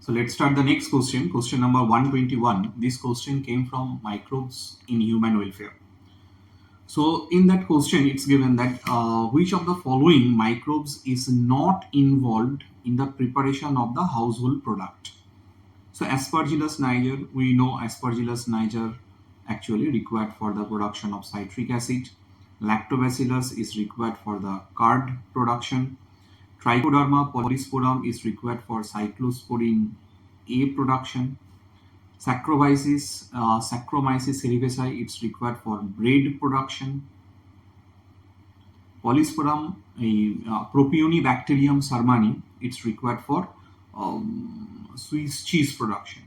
So let's start the next question. Question number 121. This question came from microbes in human welfare. So in that question, it's given that which of the following microbes is not involved in the preparation of the household product? So Aspergillus niger, we know Aspergillus niger actually required for the production of citric acid. Lactobacillus is required for the curd production. Trichoderma polysporum is required for cyclosporin A production. Saccharomyces cerevisiae, it's required for bread production. Polysporum Propionibacterium sermani, it's required for Swiss cheese production.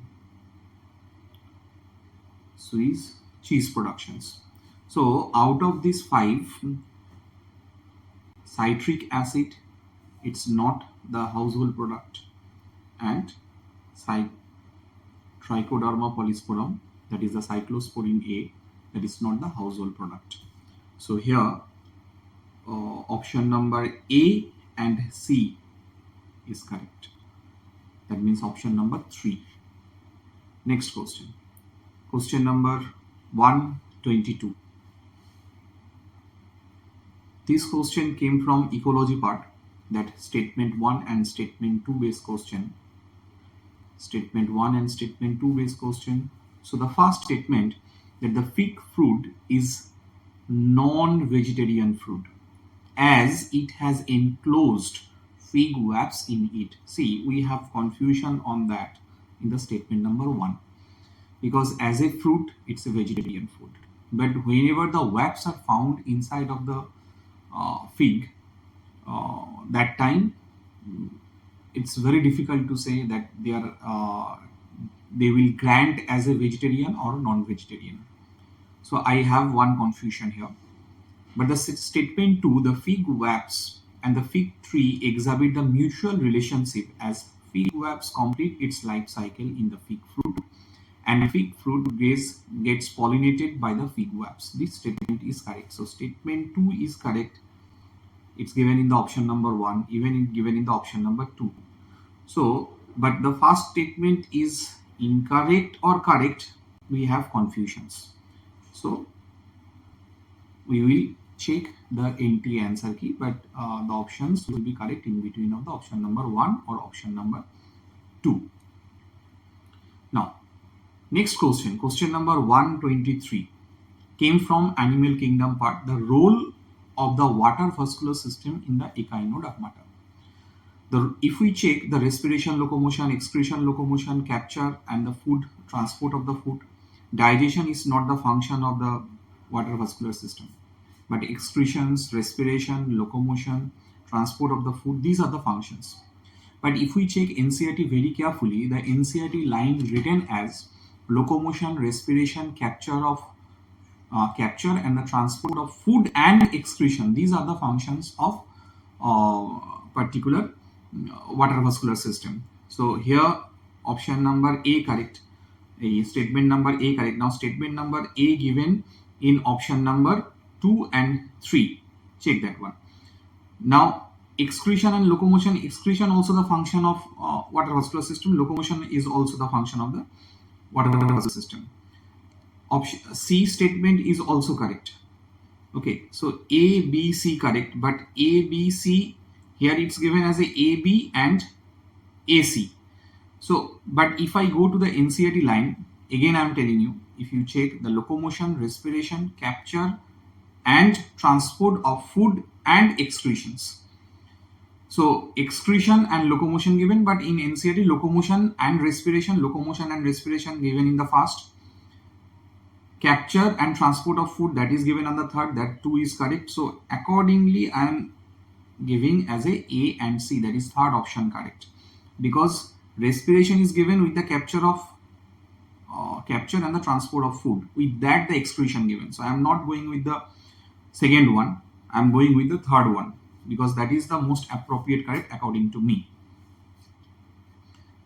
Swiss cheese productions. So out of these 5, citric acid, it's not the household product, and Trichoderma polysporum, that is the cyclosporin A, that is not the household product. So here option number A and C is correct. That means option number 3. Next question. Question number 122. This question came from ecology part, that statement 1 and statement 2 based question. Statement 1 and statement 2 based question. So the first statement, that the fig fruit is non-vegetarian fruit as it has enclosed fig webs in it. See, we have confusion on that in the statement number 1, because as a fruit it's a vegetarian food, but whenever the webs are found inside of the fig, that time it's very difficult to say that they will grant as a vegetarian or non-vegetarian. So I have one confusion here. But the statement 2, the fig webs and the fig tree exhibit the mutual relationship as fig webs complete its life cycle in the fig fruit, and fig fruit gets pollinated by the fig webs. This statement is correct. So statement 2 is correct. It's given in the option number 1, even given in the option number 2. So, but the first statement is incorrect or correct, we have confusions. So we will check the NT answer key, but the options will be correct in between of the option number 1 or option number 2. Now, next question, question number 123, came from animal kingdom part, the role of the water vascular system in the echinodermata. If we check the respiration, locomotion, excretion, locomotion, capture, and the food, transport of the food, digestion is not the function of the water vascular system, but excretions, respiration, locomotion, transport of the food, these are the functions. But if we check NCERT very carefully, the NCERT line written as locomotion, respiration, capture and the transport of food and excretion, these are the functions of particular water vascular system. So here option number A correct, statement number A correct. Now statement number A given in option number 2 and 3, check that one. Now excretion and locomotion, excretion also the function of water vascular system, locomotion is also the function of the water vascular system. Option C statement is also correct. Okay, so A, B, C correct, but A, B, C, here it's given as a B and AC. So, but if I go to the NCERT line, again I'm telling you, if you check the locomotion, respiration, capture and transport of food and excretions. So excretion and locomotion given, but in NCERT locomotion and respiration given in the first. Capture and transport of food, that is given on the third, that 2 is correct. So accordingly I am giving as a and C, that is third option correct, because respiration is given with the capture and the transport of food, with that the excretion given. So I am not going with the second one, I am going with the third one, because that is the most appropriate correct according to me.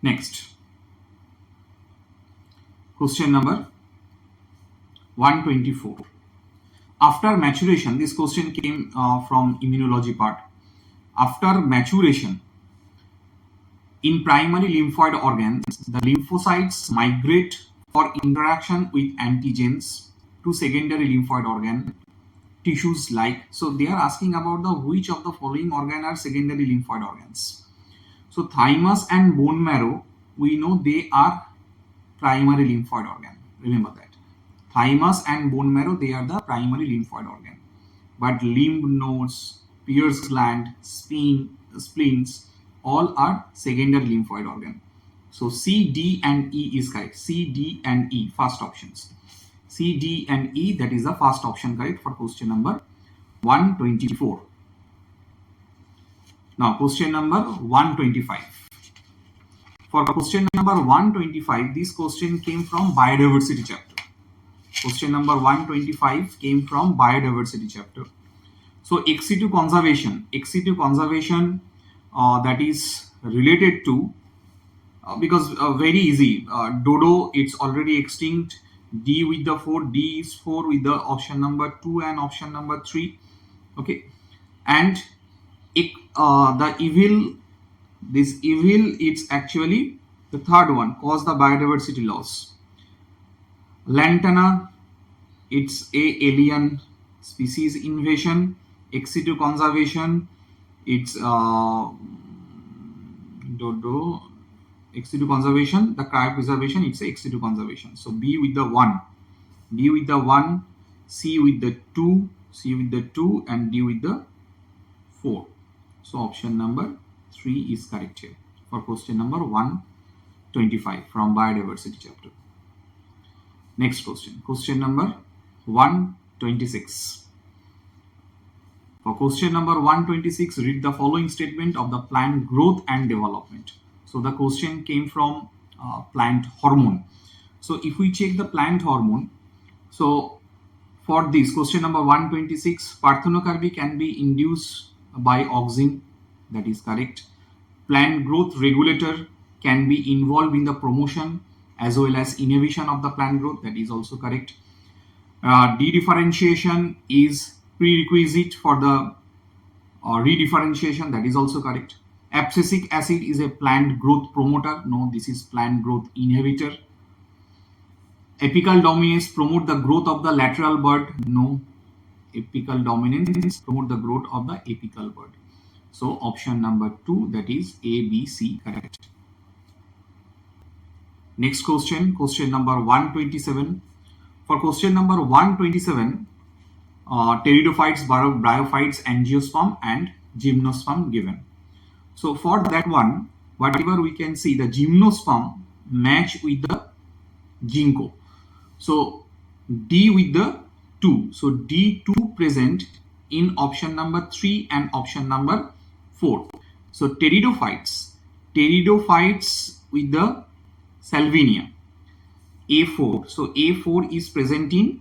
Next, question number 124. After maturation, this question came from immunology part. After maturation, In primary lymphoid organs, the lymphocytes migrate for interaction with antigens to secondary lymphoid organ tissues like. So they are asking about the which of the following organ are secondary lymphoid organs. So thymus and bone marrow, we know they are primary lymphoid organ. Remember that. Thymus and bone marrow, they are the primary lymphoid organ. But lymph nodes, Pierce gland, spleens, all are secondary lymphoid organ. So C, D and E is correct. C, D and E, first options. C, D and E, that is the first option correct for question number 124. Now question number 125. For question number 125, this question came from biodiversity chapter. Question number 125 came from biodiversity chapter. So ex situ conservation, that is related to, because very easy, dodo, it's already extinct. D with the 4, D is 4 with the option number 2 and option number 3. Okay, and the evil, this evil, it's actually the third one, cause the biodiversity loss. Lantana, it's a alien species invasion. Ex situ conservation, it's dodo. Ex situ conservation, the cryopreservation, it's ex situ conservation. So B with the 1, B with the 1, C with the 2, C with the 2, and D with the 4. So option number 3 is correct here for question number 125 from biodiversity chapter. Next question, question number 126. For question number 126, read the following statement of the plant growth and development. So the question came from plant hormone. So if we check the plant hormone, so for this question number 126, parthenocarpy can be induced by auxin, that is correct. Plant growth regulator can be involved in the promotion as well as inhibition of the plant growth, that is also correct. Dedifferentiation is prerequisite for the redifferentiation, that is also correct. Abscisic acid is a plant growth promoter, no, this is plant growth inhibitor. Apical dominance promote the growth of the lateral bud, no, apical dominance promote the growth of the apical bud. So option number 2, that is A, B, C, correct. Next question, question number 127. For question number 127, pteridophytes, bryophytes, angiosperm and gymnosperm given. So for that one, whatever we can see, the gymnosperm match with the ginkgo. So D with the 2. So D2 present in option number 3 and option number 4. So pteridophytes with the salvinia, A4. So A4 is present in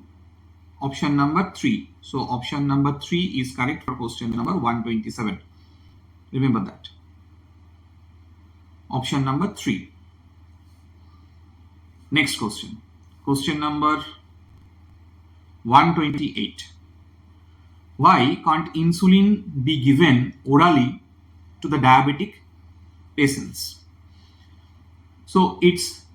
option number 3. So option number 3 is correct for question number 127. Remember that. Option number 3. Next question. Question number 128. Why can't insulin be given orally to the diabetic patients? So its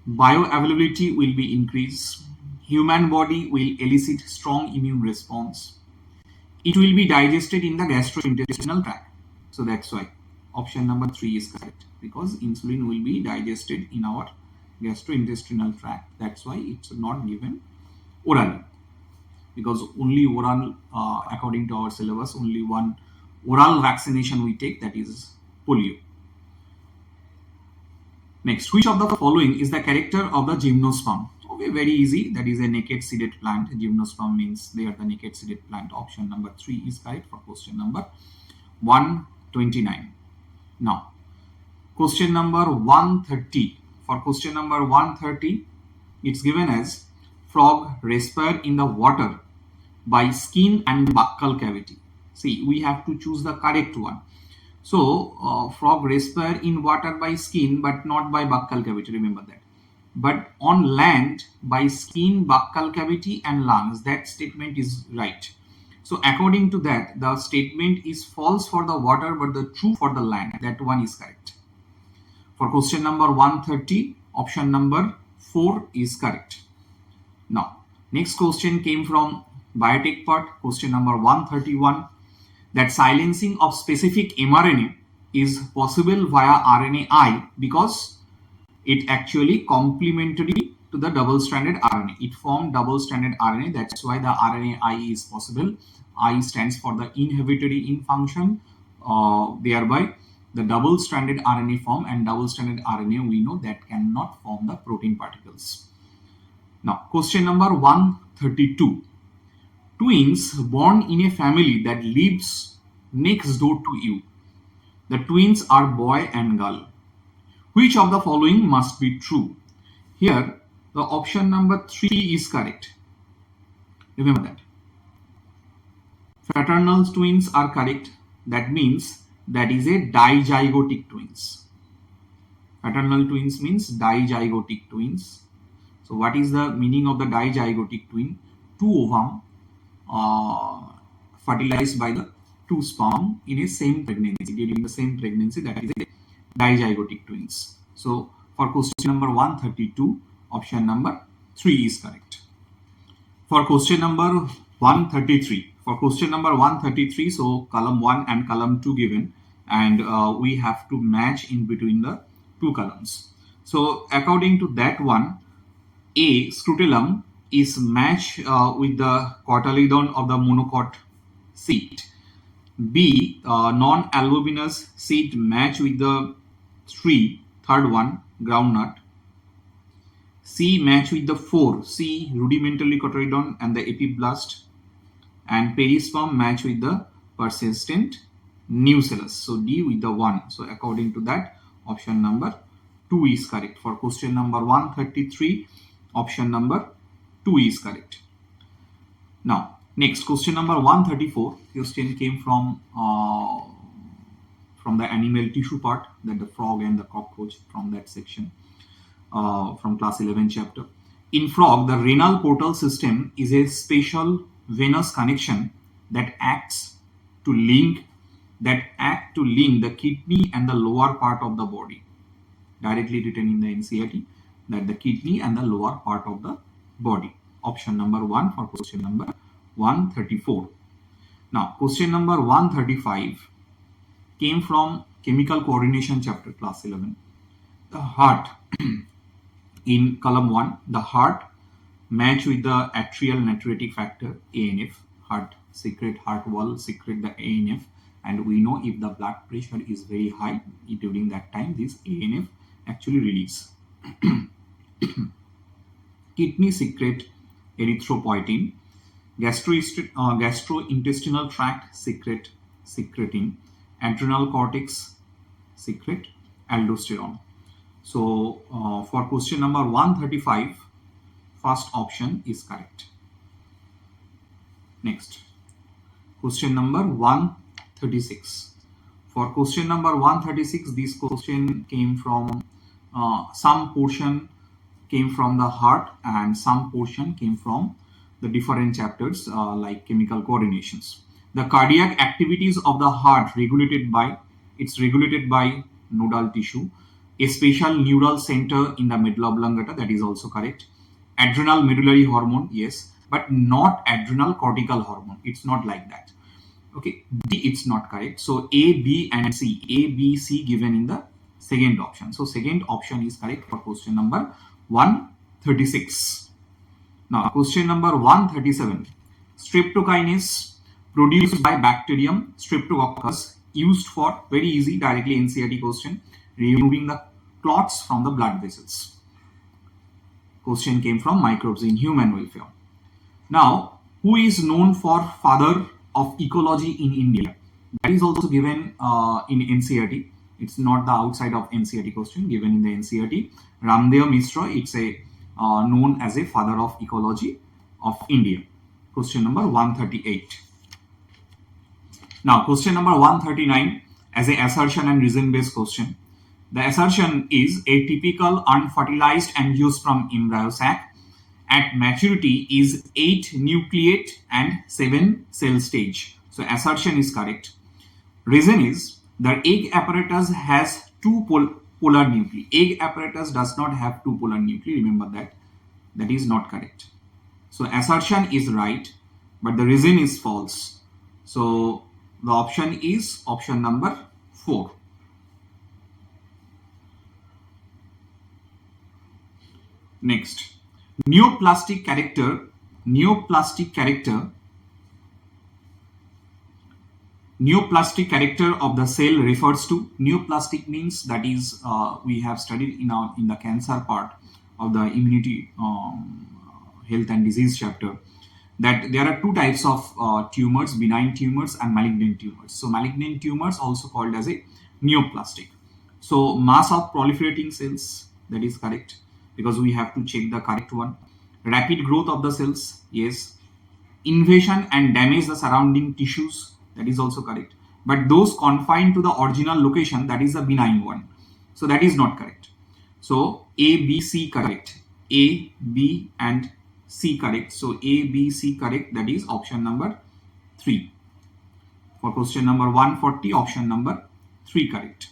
bioavailability will be increased. Human body will elicit strong immune response. It will be digested in the gastrointestinal tract. So that's why option number 3 is correct, because insulin will be digested in our gastrointestinal tract. That's why it's not given orally, because only oral, according to our syllabus, only one oral vaccination we take, that is polio. Next, which of the following is the character of the gymnosperm? Okay, very easy. That is a naked seeded plant. Gymnosperm means they are the naked seeded plant. Option number 3 is correct for question number 129. Now, question number 130. For question number 130, it's given as frog respire in the water by skin and buccal cavity. See, we have to choose the correct one. So, frog respire in water by skin but not by buccal cavity, remember that. But on land by skin, buccal cavity and lungs, that statement is right. So according to that, the statement is false for the water but the true for the land. That one is correct. For question number 130, option number 4 is correct. Now, next question came from biotech part, question number 131, that silencing of specific mRNA is possible via RNAi because it actually complementary to the double-stranded RNA. It formed double-stranded RNA. That's why the RNAi is possible. I stands for the inhibitory in function. Thereby, the double-stranded RNA form, and double-stranded RNA we know that cannot form the protein particles. Now, question number 132. Twins born in a family that lives next door to you. The twins are boy and girl. Which of the following must be true? Here, the option number 3 is correct. Remember that. Fraternal twins are correct. That means that is a dizygotic twins. Fraternal twins means dizygotic twins. So what is the meaning of the dizygotic twin? Two ovum fertilized by the two sperm in a same pregnancy, during the same pregnancy, that is a dizygotic twins. So for question number 132, option number 3 is correct. For question number 133, so column 1 and column 2 given, and we have to match in between the two columns. So according to that one, A, scutellum is matched with the cotyledon of the monocot seed. B, non-albuminous seed match with the third one, groundnut. C, match with the 4, C, rudimentary cotyledon and the epiblast. And perisperm match with the persistent nucellus. So D with the 1. So according to that, option number 2 is correct. For question number 133, option number 2 is correct. Now, next question number 134. Question came from the animal tissue part, that the frog and the cockroach, from that section, from class 11 chapter. In frog, the renal portal system is a special venous connection that acts to link the kidney and the lower part of the body. Directly written in the NCERT, that the kidney and the lower part of the body. Option number 1 for question number 134. Now, question number 135 came from chemical coordination chapter, class 11. The heart, in column 1, the heart match with the atrial natriuretic factor, ANF. Heart wall secrete the ANF, and we know if the blood pressure is very high during that time, this ANF actually release. Kidney secrete erythropoietin. Gastrointestinal tract secreting. Adrenal cortex secrete aldosterone. So for question number 135, first option is correct. Next, question number 136. For question number 136, this question came from some portion came from the heart and some portion came from the different chapters like chemical coordinations. The cardiac activities of the heart regulated by nodal tissue, a special neural center in the medulla oblongata, that is also correct. Adrenal medullary hormone, yes, but not adrenal cortical hormone. It's not like that. Okay, D, it's not correct. So A, B and C, A, B, C given in the second option. So second option is correct for question number 136. Now question number 137. Streptokinase produced by bacterium Streptococcus, used for, very easy, directly NCERT question, removing the clots from the blood vessels. Question came from microbes in human welfare. Now, who is known for father of ecology in India? That is also given in NCERT. It's not the outside of NCERT question, given in the NCERT. Ramdev Misra, it's a known as a father of ecology of India. Question number 138. Now, question number 139 as a assertion and reason based question. The assertion is a typical unfertilized angiosperm embryo sac at maturity is 8 nucleate and 7 cell stage. So assertion is correct. Reason is the egg apparatus has two polar nuclei. Egg apparatus does not have two polar nuclei. Remember that. That is not correct. So assertion is right, but the reason is false. So the option is option number 4. Next, neoplastic character of the cell refers to. Neoplastic means, that is, we have studied in the cancer part of the immunity health and disease chapter, that there are two types of tumors: benign tumors and malignant tumors. So malignant tumors also called as a neoplastic. So mass of proliferating cells, that is correct, because we have to check the correct one. Rapid growth of the cells, yes. Invasion and damage the surrounding tissues, that is also correct. But those confined to the original location, that is the benign one. So that is not correct. So A, B, C correct. A, B and C correct. So A, B, C correct. That is option number 3. For question number 140, option number 3 correct.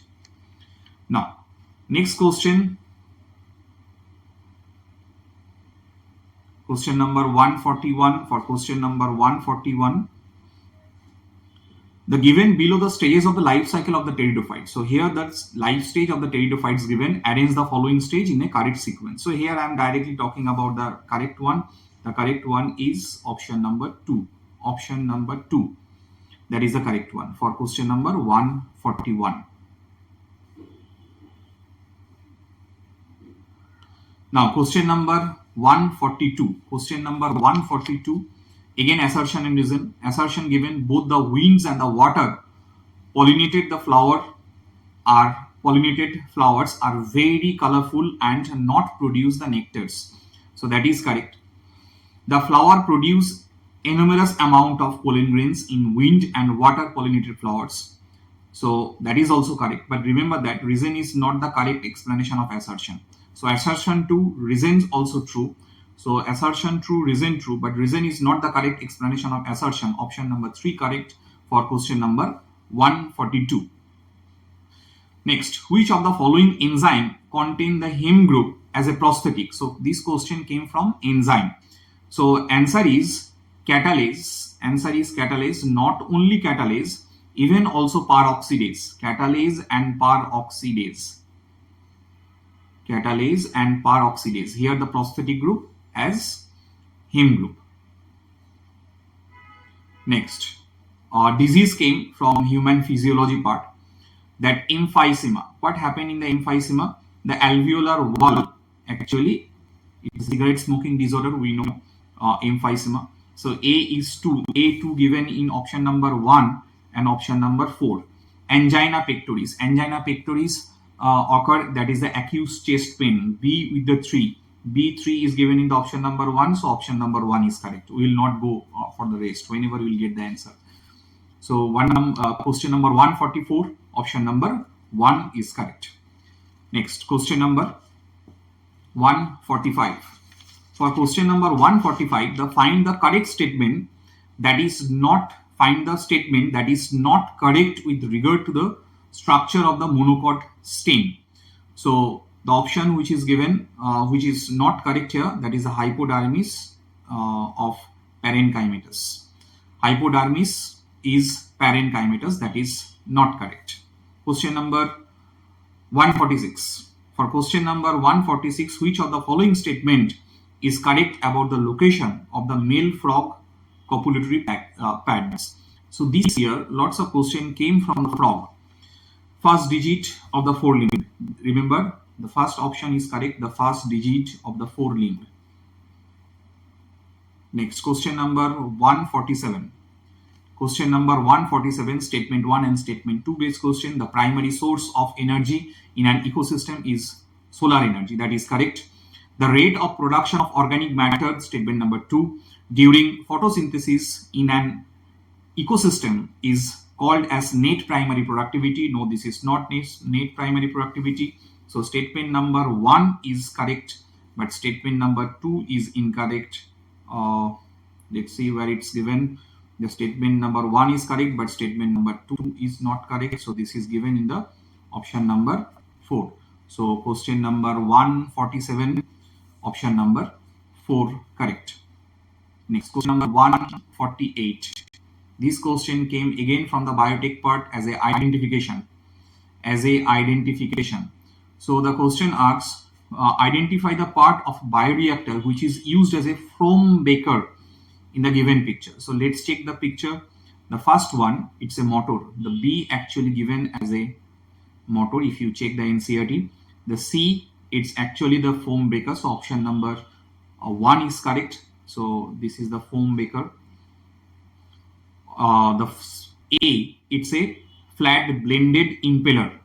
Now, next question. Question number 141. For question number 141, the given below the stages of the life cycle of the pteridophyte. So here the life stage of the pteridophyte is given. Arrange the following stage in a correct sequence. So here I am directly talking about the correct one. The correct one is option number 2. Option number 2. That is the correct one for question number 141. Now question number 142. Question number 142. Again, assertion and reason. Assertion given: both the winds and the water pollinated flowers are very colorful and not produce the nectars. So that is correct. The flower produce enormous amount of pollen grains in wind and water pollinated flowers. So that is also correct. But remember that reason is not the correct explanation of assertion. So assertion true, reason also true. So assertion true, reason true, but reason is not the correct explanation of assertion. Option number 3 correct for question number 142. Next, which of the following enzyme contain the heme group as a prosthetic? So this question came from enzyme. So answer is catalase. Answer is catalase. Not only catalase, even also peroxidase. Catalase and peroxidase. Catalase and peroxidase. Here the prosthetic group as heme group. Next, disease came from human physiology part, that emphysema. What happened in the emphysema? The alveolar wall, actually it's cigarette smoking disorder, we know emphysema. So A is 2, A2 given in option number 1 and option number 4. Angina pectoris. Angina pectoris occur, that is the acute chest pain. B with the 3. B3 is given in the option number 1, so option number 1 is correct. We will not go for the rest whenever we will get the answer. So question number 144, option number 1 is correct. Next, question number 145. For question number 145, find the correct statement that is not correct with regard to the structure of the monocot stem. So the option which is given, which is not correct here, that is the hypodermis of parenchymatous. Hypodermis is parenchymatous, that is not correct. Question number 146. For question number 146, which of the following statement is correct about the location of the male frog copulatory pads? So this year, lots of questions came from the frog. First digit of the forelimb. Remember, the first option is correct, the first digit of the forelimb. Next, question number 147. Question number 147, statement 1 and statement 2 based question. The primary source of energy in an ecosystem is solar energy. That is correct. The rate of production of organic matter, statement number 2, during photosynthesis in an ecosystem is called as net primary productivity. No, this is not net primary productivity. So statement number 1 is correct, but statement number 2 is incorrect. Let's see where it's given. The statement number 1 is correct, but statement number 2 is not correct. So this is given in the option number 4. So question number 147, option number 4 correct. Next question number 148. This question came again from the biotech part as a identification. So the question asks, identify the part of bioreactor which is used as a foam baker in the given picture. So let's check the picture. The first one, it's a motor. The B actually given as a motor. If you check the NCERT, the C, it's actually the foam baker. So option number 1 is correct. So this is the foam baker. The A, it's a flat blended impeller.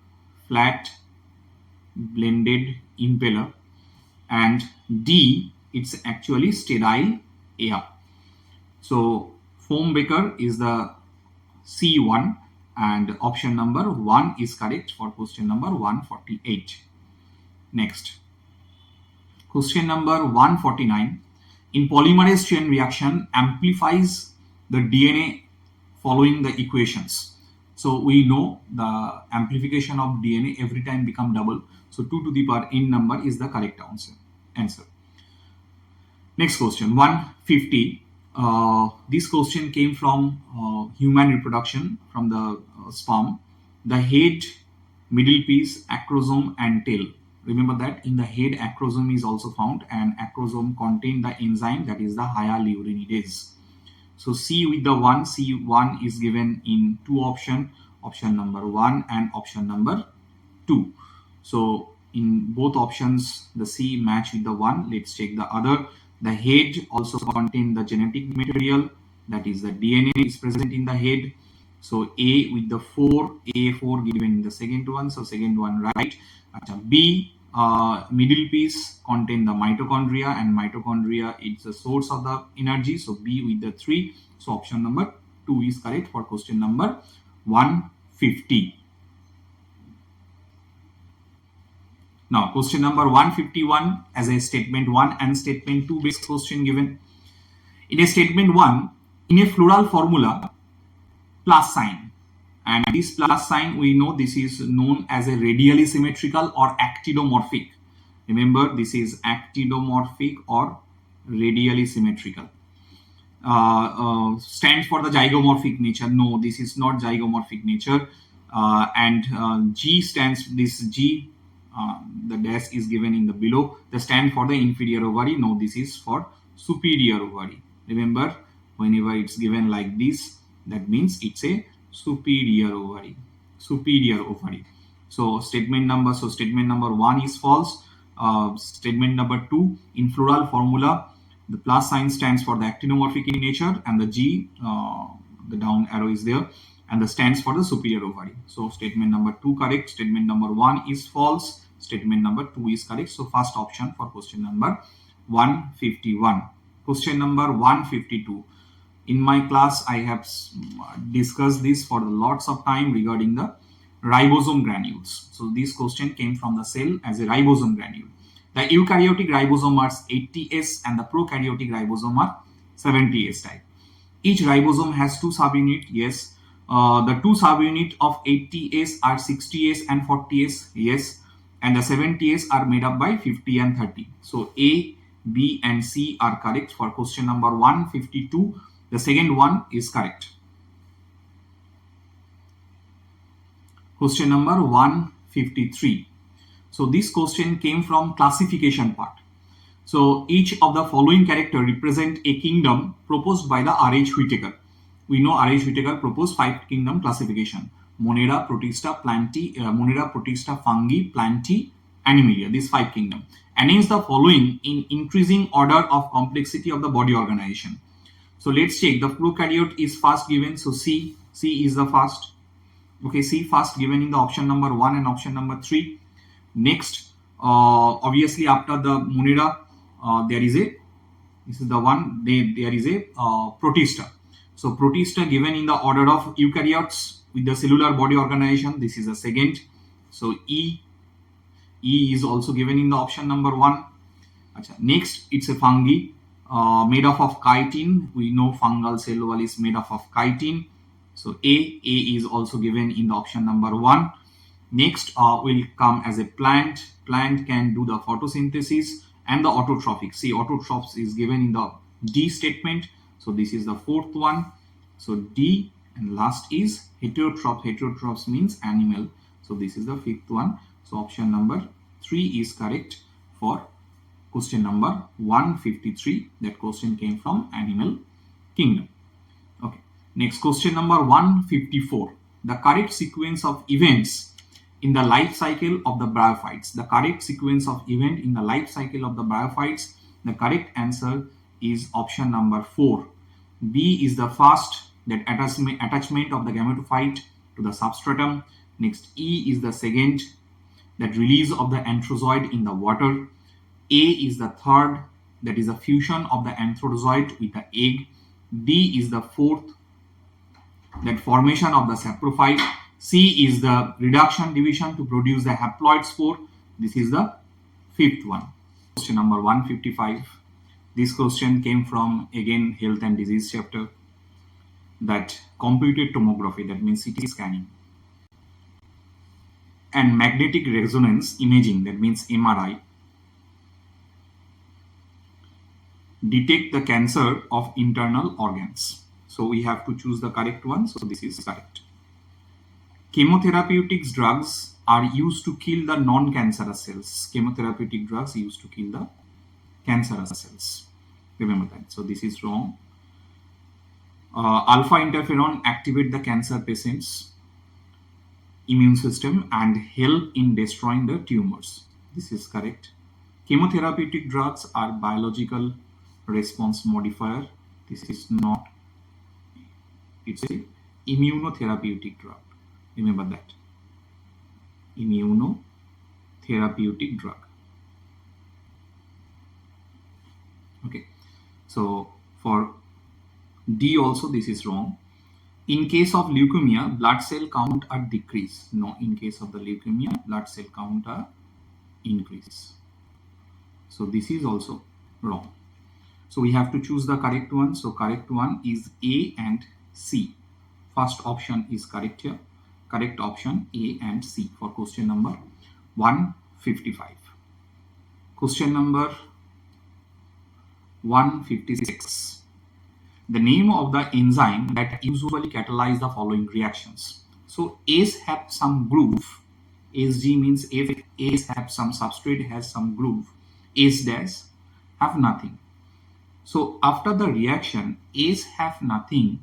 And D, it's actually sterile air. So foam baker is the C1 and option number 1 is correct for question number 148. Next, question number 149. In polymerase chain reaction amplifies the DNA following the equations. So we know the amplification of DNA every time become double. So 2 to the power n number is the correct answer. Next question, 150. This question came from human reproduction from the sperm. The head, middle piece, acrosome and tail. Remember that in the head acrosome is also found, and acrosome contain the enzyme that is the hyaluronidase. So C with the 1, C1 is given in two options, option number 1 and option number 2. So in both options the C match with the 1. Let's check the other. The head also contain the genetic material, that is the DNA is present in the head. So A with the 4, A4 given in the second one, so second one right. B, middle piece contain the mitochondria, and mitochondria is the source of the energy, so B with the 3. So option number 2 is correct for question number 150. Now question number 151 as a statement 1 and statement 2 based question given. In a statement 1, in a floral formula, plus sign, and this plus sign we know this is known as a radially symmetrical or actinomorphic. Remember, this is actinomorphic or radially symmetrical. Stands for the zygomorphic nature. No, this is not zygomorphic nature. And G stands, this G, the dash is given in the below. The stand for the inferior ovary. No, this is for superior ovary. Remember, whenever it's given like this, that means it's a superior ovary. So statement number 1 is false. Statement number 2, in floral formula, the plus sign stands for the actinomorphic in nature, and the G, the down arrow is there, and the stands for the superior ovary. So statement number 2 correct, statement number 1 is false, statement number 2 is correct. So first option for question number 151. Question number 152. In my class, I have discussed this for lots of time regarding the ribosome granules. So this question came from the cell as a ribosome granule. The eukaryotic ribosome are 80S and the prokaryotic ribosome are 70S type. Each ribosome has two subunits. Yes. The two subunits of 80S are 60S and 40S. Yes. And the 70S are made up by 50 and 30. So A, B and C are correct for question number 152. The second one is correct. Question number 153. So this question came from classification part. So each of the following character represent a kingdom proposed by the R.H. Whittaker. We know R.H. Whittaker proposed 5 kingdom classification: Monera, Protista, Fungi, Plantae, Animalia. These 5 kingdom. Arrange the following in increasing order of complexity of the body organization. So let's check. The prokaryote is first given. So C is the first. Okay, C first given in the option number 1 and option number 3. Next, obviously after the Monera, there is a Protista. So Protista given in the order of eukaryotes with the cellular body organization. This is the second. So E is also given in the option number 1. Next, it's a fungi. Made up of chitin. We know fungal cell wall is made up of chitin. So A is also given in the option number 1. Next will come as a plant. Plant can do the photosynthesis and the autotrophic. See, autotrophs is given in the D statement. So this is the fourth one. So D, and last is heterotroph. Heterotrophs means animal. So this is the fifth one. So option number 3 is correct for question number 153. That question came from animal kingdom. Okay. Next, question number 154. The correct sequence of events in the life cycle of the bryophytes. The correct sequence of event in the life cycle of the bryophytes. The correct answer is option number 4. B is the first, that attachment of the gametophyte to the substratum. Next, E is the second, that release of the anthrozoid in the water. A is the third, that is a fusion of the anthrozoid with the egg. D is the fourth, that formation of the saprophyte. C is the reduction division to produce the haploid spore. This is the fifth one. Question number 155. This question came from, again, health and disease chapter, that computed tomography, that means CT scanning, and magnetic resonance imaging, that means MRI, detect the cancer of internal organs. So we have to choose the correct one. So this is correct. Chemotherapeutic drugs are used to kill the non-cancerous cells. Chemotherapeutic drugs used to kill the cancerous cells. Remember that. So this is wrong. Alpha interferon activate the cancer patient's immune system and help in destroying the tumors. This is correct. Chemotherapeutic drugs are biological response modifier. This is not. It's a immunotherapeutic drug. Remember that. Immunotherapeutic drug. Okay. So for D also, this is wrong. In case of leukemia, blood cell count are decrease. No, in case of the leukemia, blood cell count are increase. So this is also wrong. So we have to choose the correct one. So correct one is A and C. First option is correct here. Correct option A and C for question number 155. Question number 156. The name of the enzyme that usually catalyze the following reactions. So A's have some groove. ASG means if A's have some substrate, has some groove. A's dash have nothing. So after the reaction, A's have nothing,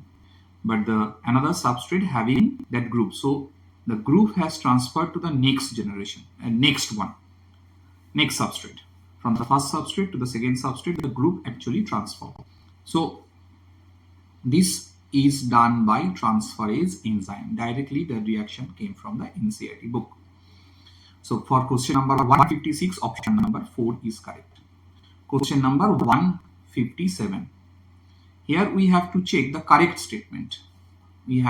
but the another substrate having that groove. So the groove has transferred to the next generation, next substrate. From the first substrate to the second substrate, the groove actually transfer. So this is done by transferase enzyme. Directly the reaction came from the NCERT book. So for question number 156, option number 4 is correct. Question number 157. Here we have to check the correct statement. In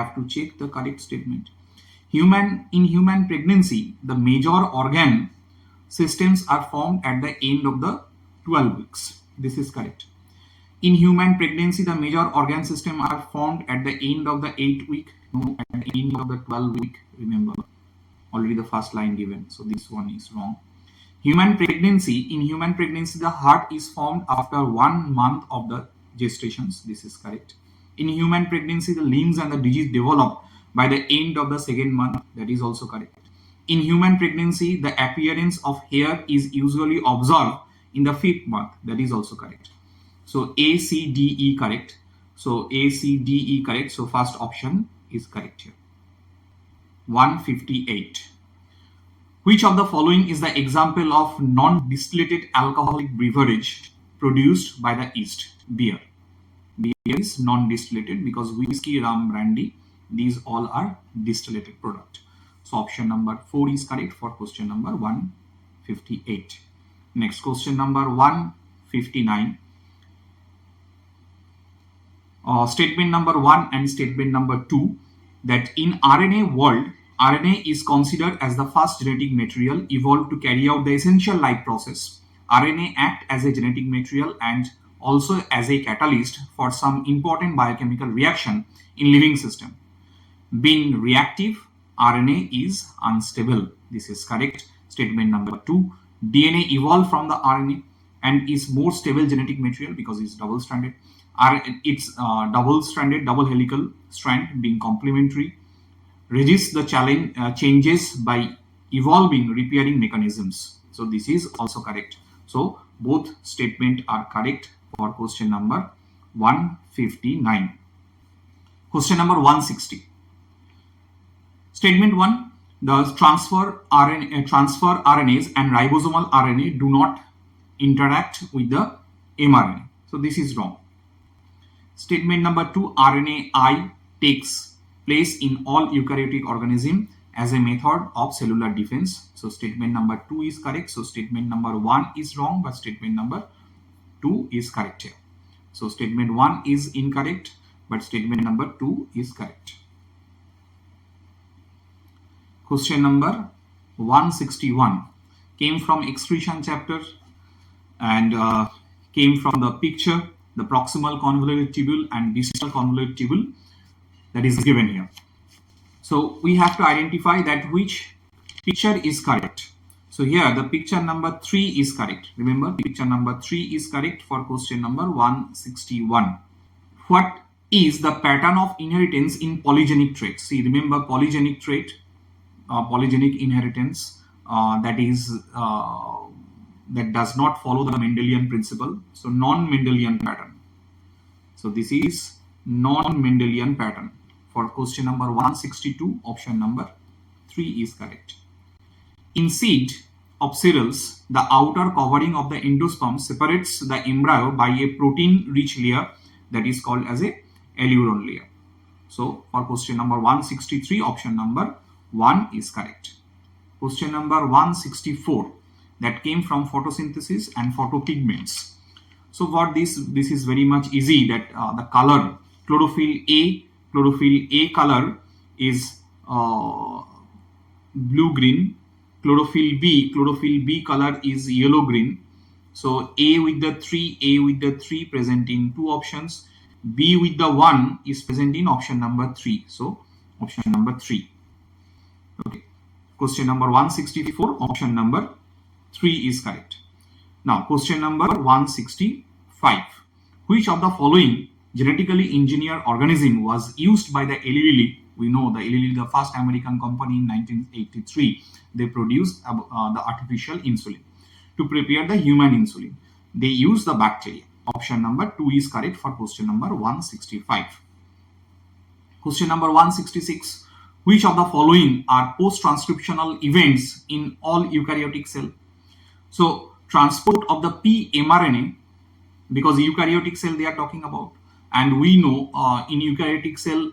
human pregnancy, the major organ systems are formed at the end of the 12 weeks. This is correct. In human pregnancy, the major organ system are formed at the end of the 8th week. No, at the end of the 12th week. Remember, already the first line given. So this one is wrong. In human pregnancy, the heart is formed after 1 month of the gestations. This is correct. In human pregnancy, the limbs and the digits develop by the end of the 2nd month. That is also correct. In human pregnancy, the appearance of hair is usually observed in the 5th month. That is also correct. So A, C, D, E correct. So A, C, D, E correct. So first option is correct here. 158. Which of the following is the example of non-distillated alcoholic beverage produced by the yeast? Beer. Beer is non-distillated because whiskey, rum, brandy, these all are distillated product. So option number 4 is correct for question number 158. Next, question number 159. Statement number 1 and statement number 2, that in RNA world, RNA is considered as the first genetic material evolved to carry out the essential life process. RNA act as a genetic material and also as a catalyst for some important biochemical reaction in living system. Being reactive, RNA is unstable. This is correct. Statement number 2. DNA evolved from the RNA and is more stable genetic material because it's double-stranded. It's double-stranded, double helical strand being complementary. Resist the changes by evolving repairing mechanisms. So this is also correct. So both statements are correct for question number 159. Question number 160. Statement 1. The transfer RNAs and ribosomal RNA do not interact with the mRNA. So this is wrong. Statement number 2. RNAi takes place in all eukaryotic organisms as a method of cellular defense. So statement number 2 is correct. So statement number 1 is wrong, but statement number 2 is correct here. So statement 1 is incorrect, but statement number 2 is correct. Question number 161 came from excretion chapter and came from the picture, the proximal convoluted tubule and distal convoluted tubule that is given here. So we have to identify that which picture is correct. So here the picture number 3 is correct. Remember, picture number 3 is correct for question number 161. What is the pattern of inheritance in polygenic traits? See, remember polygenic trait, polygenic inheritance that does not follow the Mendelian principle. So non-Mendelian pattern. So this is non-Mendelian pattern. For question number 162, option number 3 is correct. In seed of cereals, the outer covering of the endosperm separates the embryo by a protein-rich layer that is called as a aleuron layer. So for question number 163, option number 1 is correct. Question number 164 that came from photosynthesis and photopigments. So for this is very much easy that the color chlorophyll A color is blue green. Chlorophyll B color is yellow green. So A with the 3 present in 2 options. B with the 1 is present in option number 3. So option number 3. Okay. Question number 164, option number 3 is correct. Now question number 165. Which of the following genetically engineered organism was used by the Eli Lilly? We know the Eli Lilly, the first American company in 1983. They produced the artificial insulin. To prepare the human insulin, they use the bacteria. Option number 2 is correct for question number 165. Question number 166. Which of the following are post-transcriptional events in all eukaryotic cell? So transport of the p-mRNA, because eukaryotic cell they are talking about, and we know in eukaryotic cell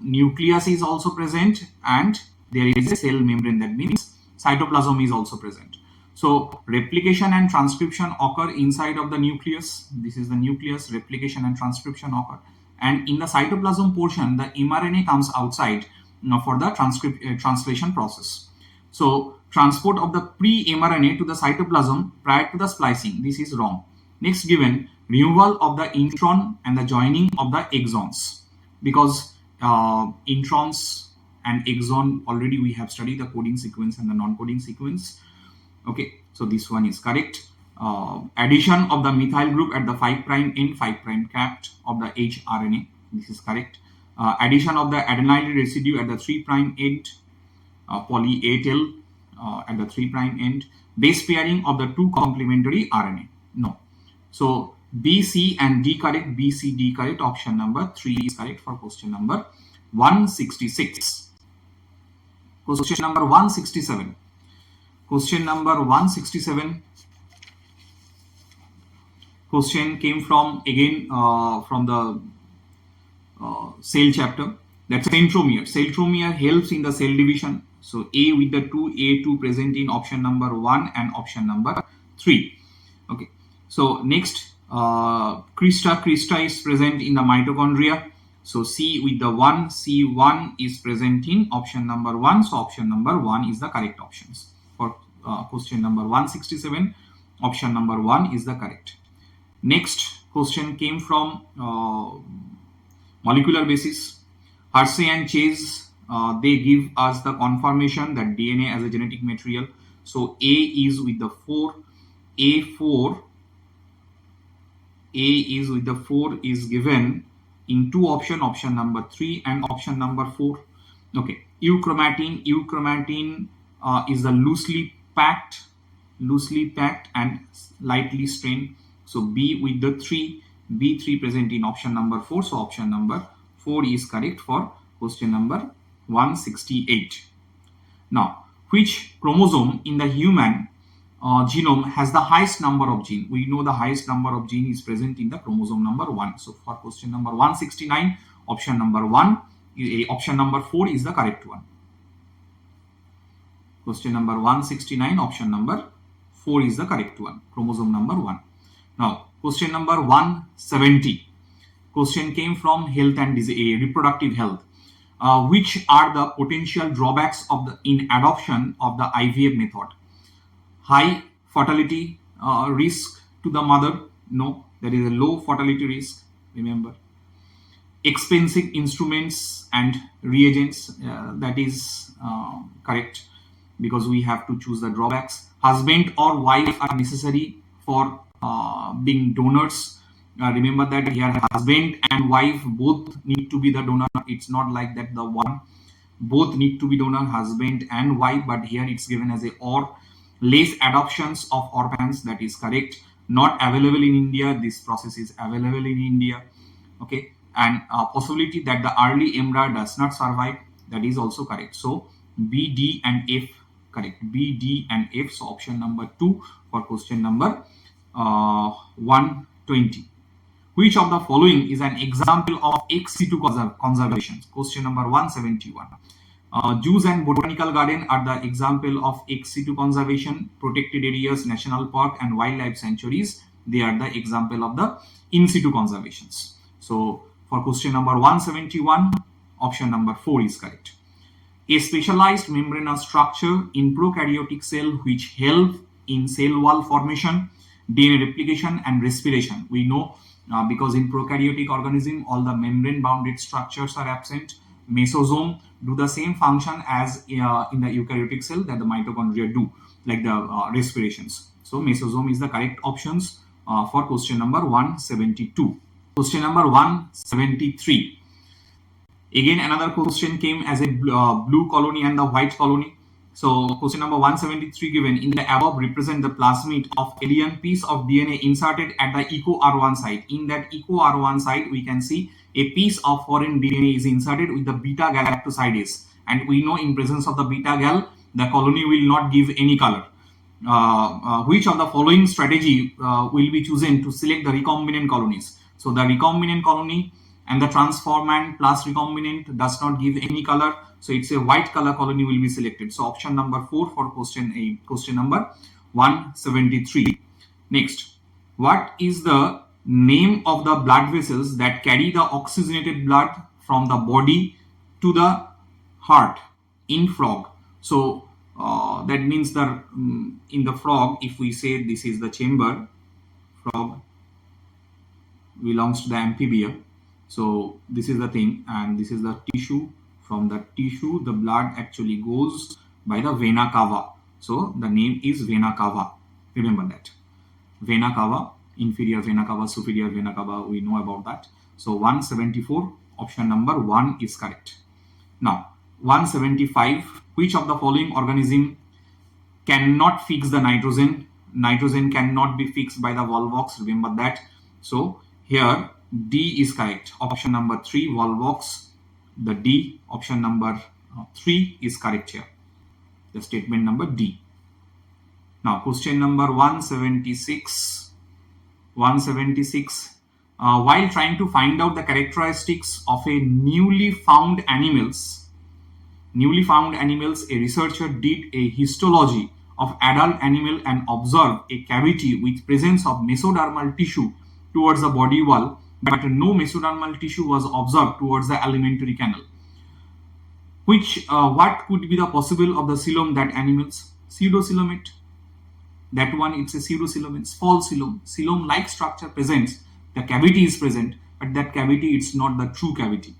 nucleus is also present and there is a cell membrane, that means cytoplasm is also present. So replication and transcription occur inside of the nucleus. This is the nucleus. Replication and transcription occur, and in the cytoplasm portion the mRNA comes outside for the translation process. So transport of the pre-mRNA to the cytoplasm prior to the splicing, this is wrong. Next given, removal of the intron and the joining of the exons, because introns and exon already we have studied the coding sequence and the non-coding sequence. Okay, so this one is correct. Addition of the methyl group at the 5' end, 5' capped of the hRNA, this is correct. Addition of the adenyl residue at the 3' end, poly A tail at the 3' end. Base pairing of the 2 complementary RNA, no. So B, C and D correct, B, C, D correct. Option number 3 is correct for question number 166. Question number 167. Question number 167. Question came from again from the cell chapter. That's centromere. Centromere helps in the cell division. So A with the 2, A2 present in option number 1 and option number 3. Okay. So next, crista is present in the mitochondria. So C with the 1, C1 is present in option number 1. So option number 1 is the correct options. For question number 167, option number 1 is the correct. Next question came from molecular basis. Hershey and Chase they give us the confirmation that DNA as a genetic material. So A is with the 4, A4, A is with the 4 is given in two option number 3 and option number 4. Okay, euchromatin is the loosely packed and lightly strained. So B with the 3, B3 present in option number 4. So option number 4 is correct for question number 168. Now, which chromosome in the human genome has the highest number of gene? We know the highest number of gene is present in the chromosome number 1. So for question number 169, option number 1, option number 4 is the correct one. Question number 169, option number 4 is the correct one, chromosome number 1. Now, question number 170. Question came from health and disease, reproductive health. Which are the potential drawbacks of the in adoption of the IVF method? High fertility risk to the mother? No, there is a low fertility risk, remember. Expensive instruments and reagents, that is correct, because we have to choose the drawbacks. Husband or wife are necessary for being donors. Remember that here husband and wife both need to be the donor. It's not like that the one, both need to be donor, husband and wife, but here it's given as a or. Less adoptions of orphans, that is correct. Not available in India, this process is available in India. Okay, and possibility that the early embryo does not survive, that is also correct. So B, D and F correct, B, D and F. So option number 2 for question number 120. Which of the following is an example of ex situ conservation? Question number 171. Zoos and botanical garden are the example of ex situ conservation. Protected areas, national park and wildlife sanctuaries, they are the example of the in situ conservations. So for question number 171, option number 4 is correct. A specialized membranous structure in prokaryotic cell which help in cell wall formation, DNA replication and respiration. We know because in prokaryotic organism all the membrane bounded structures are absent. Mesosome do the same function as in the eukaryotic cell that the mitochondria do, like the respirations. So mesosome is the correct options for question number 172. Question number 173. Again another question came as a blue colony and the white colony. So question number 173 given in the above represent the plasmid of alien piece of DNA inserted at the echo R1 site. In that echo R1 site we can see a piece of foreign DNA is inserted with the beta galactosidase, and we know in presence of the beta gal the colony will not give any color. Which of the following strategy will be chosen to select the recombinant colonies? So the recombinant colony and the transformant plus recombinant does not give any color, so it's a white color colony will be selected. So option number 4 for question number 173. Next, what is the name of the blood vessels that carry the oxygenated blood from the body to the heart in frog? So that means that in the frog, if we say this is the chamber, frog belongs to the amphibia. So this is the thing, and this is the tissue. From the tissue, the blood actually goes by the vena cava. So the name is vena cava. Remember that. Vena cava, inferior vena cava, superior vena cava, we know about that. So 174, option number 1 is correct. Now, 175, which of the following organism cannot fix the nitrogen? Nitrogen cannot be fixed by the Volvox, remember that. So here D is correct. Option number 3, Volvox, the D, option number 3 is correct here. The statement number D. Now question number 176. While trying to find out the characteristics of a newly found animals, a researcher did a histology of adult animal and observed a cavity with presence of mesodermal tissue towards the body wall, but no mesodermal tissue was observed towards the alimentary canal. What could be the possible of the coelom that animals? Pseudocoelomate. That one, it's a pseudocoelom, it's false coelom. Coelom-like structure presents, the cavity is present, but that cavity, it's not the true cavity.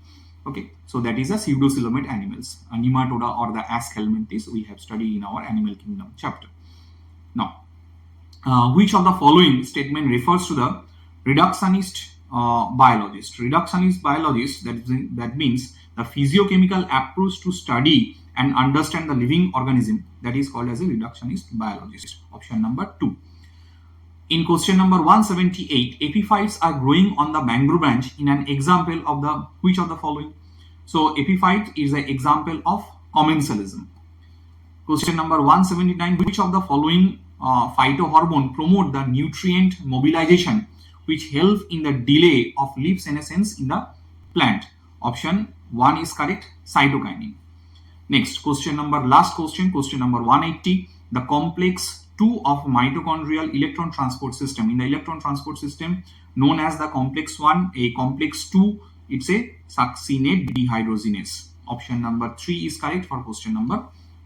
Okay, so that is a pseudocoelomate animals, a nematoda or the Aschelminthis we have studied in our animal kingdom chapter. Now, which of the following statement refers to the reductionist biologist? Reductionist biologist, that means the physiochemical approach to study and understand the living organism, that is called as a reductionist biologist. Option number 2. In question number 178, epiphytes are growing on the mangrove branch in an example of the which of the following? So epiphyte is an example of commensalism. Question number 179, which of the following phytohormone promote the nutrient mobilization which help in the delay of leaf senescence in the plant? Option 1 is correct, cytokinin. Next, last question number 180, the complex 2 of mitochondrial electron transport system. In the electron transport system known as the complex 1, a complex 2, it's a succinate dehydrogenase. Option number 3 is correct for question number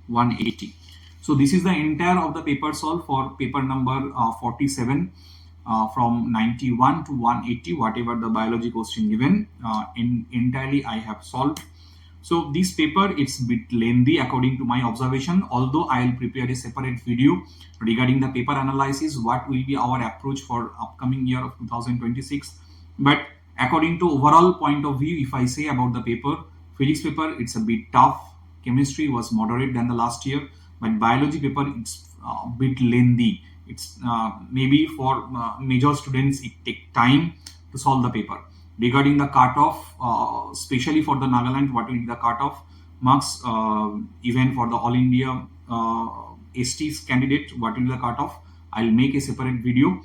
180. So this is the entire of the paper solved for paper number 47 from 91 to 180, whatever the biology question given, entirely I have solved. So this paper, it's a bit lengthy according to my observation, although I will prepare a separate video regarding the paper analysis, what will be our approach for upcoming year of 2026. But according to overall point of view, if I say about the paper, physics paper, it's a bit tough. Chemistry was moderate than the last year, but biology paper, it's a bit lengthy. It's maybe for major students, it take time to solve the paper. Regarding the cutoff, especially for the Nagaland, what will be the cutoff marks, even for the All India STs candidate, what will be the cutoff? I'll make a separate video.